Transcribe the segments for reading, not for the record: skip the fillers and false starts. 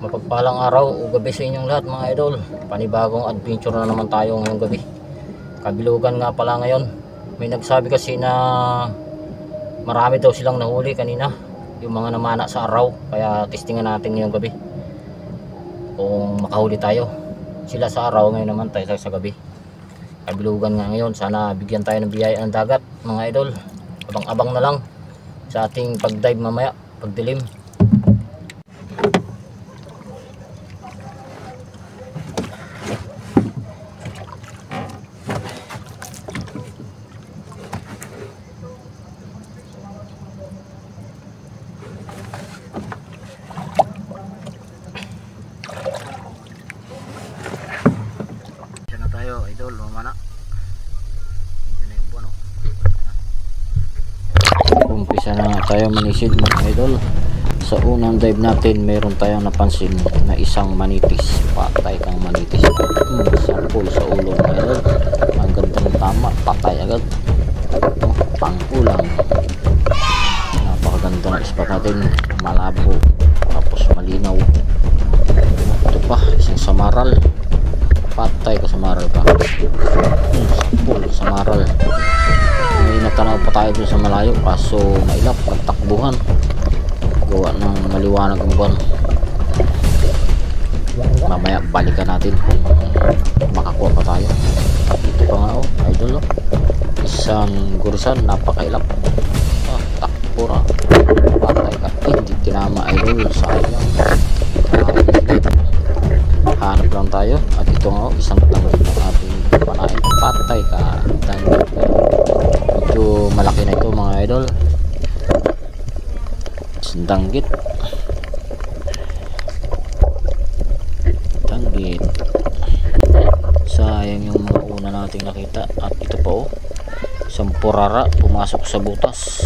Mapagpalang araw o gabi sa inyong lahat mga idol. Panibagong adventure na naman tayo ngayong gabi. Kabilugan nga pala ngayon. May nagsabi kasi na marami daw silang nahuli kanina, yung mga namana sa araw. Kaya testingan natin ngayong gabi kung makahuli tayo. Sila sa araw, ngayon naman tayo sa gabi. Kabilugan nga ngayon. Sana bigyan tayo ng biyaya ng dagat mga idol. Abang-abang na lang sa ating pag-dive mamaya, pagdilim. Idol, mamana. Umpisa na nga tayo manisid mga idol. Sa unang dive natin, meron tayong napansin na isang manitis. Patay kang manitis. Sampol sa ulo mga idol. Ang ganda ng tama, patay agad. Pang-ulang. Napakaganda ng spot natin. Malabo, tapos malinaw. Ito pa, isang samaral. Patay ka sa maral ka. Sampol sa maral. May natanaw pa tayo dun sa malayo, kaso nailap, nagtakbuhan. Gawa ng maliwanag ang buwan. Mamaya balikan natin kung makakuha pa tayo. At ito pa nga idol isang gurisan, napakailap. Takpura. Patay ka. Hindi tinama idol, sayang. Hanap lang tayo. At ito nga isang tanggit ng ating panain. Patay ka. Medyo malaki na ito mga idol. Danggit. Danggit. Sayang yung mga una nating nakita. At ito pa isang purara pumasok sa butas.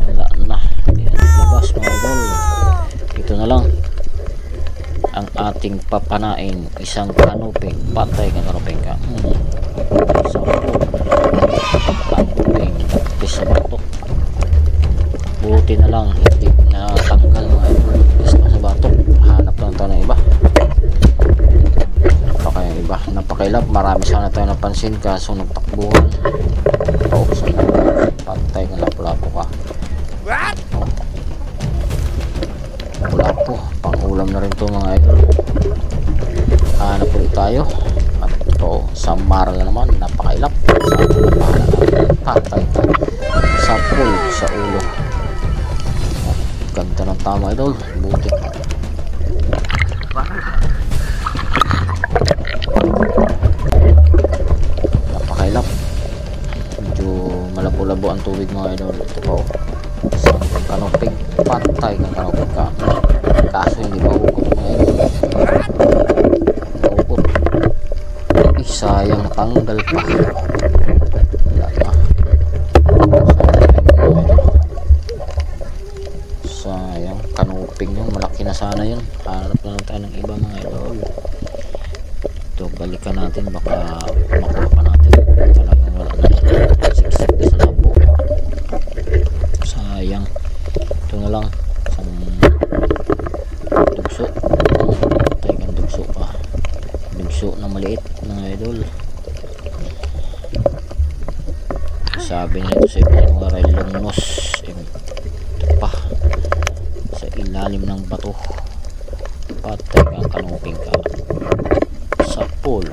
Wala na. Labas mga idol. Ito na lang ang ating papanain, isang kanuping. Patay ka kanuping ka. Kanuping sa batok. Buti na lang hindi na tanggal mga idol sa batok. Hanap lang tayo ng iba. Napakailap. Marami sana tayo napansin kaso nagtakbuhan. Patay ka, lapo-lapo ka. Lapo, pang-ulam na rin to mga idol. Hanap ulit tayo. At ito, samaral na naman. Napakailap. Patay ka. Sapul sa ulo. Ganda ng tama idol. Buti. Napakailap. Medyo malabo-labo ang tubig mga idol. Ito po. Isang kanupig. Patay ka kanupig ka. Kaso hindi mahukot mga idol. Mahukot. Sayang natanggal pa. Wala na. Sayang kanuping yun. Malaki na sana yun. Hanap na lang tayo ng iba mga idol. Ito balikan natin. Baka makuha pa natin. Talagang wala na. Siksik sa labo. Sayang. Ito na lang. Isang dugso. Patay kang dugso pa. Dugso na maliit mga idol. Sabi nito sa ibang mga railong nos. Ito pa. Sa ilalim ng bato. Patay kang kanuping ka. Sa pool.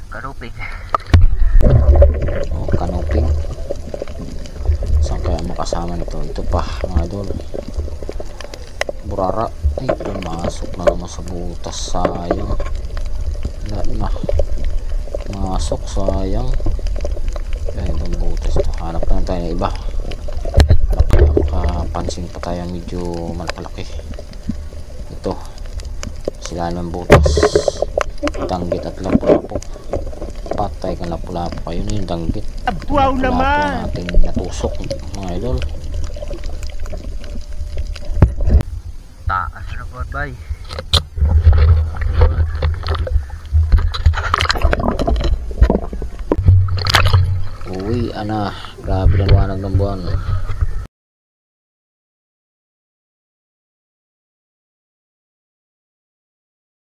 Kanuping. Kanuping. Saan kaya makasama nito? Ito pa mga idol. Burara. Ay, pumasok na naman sa butas. Sayang. Wala na. Masok. Sayang. Kaya itong butas ito. Hanap na tayo ng iba. Makapansin pa tayo medyo malaki. Ito. Sila ng butas. Danggit at lapu-lapu. Patay kang lapu-lapu. Ayun yung danggit. Wow naman! Natin natusok mga idol. Taas na po bay. Uwi ana Grabe ang liwanag ng buwan.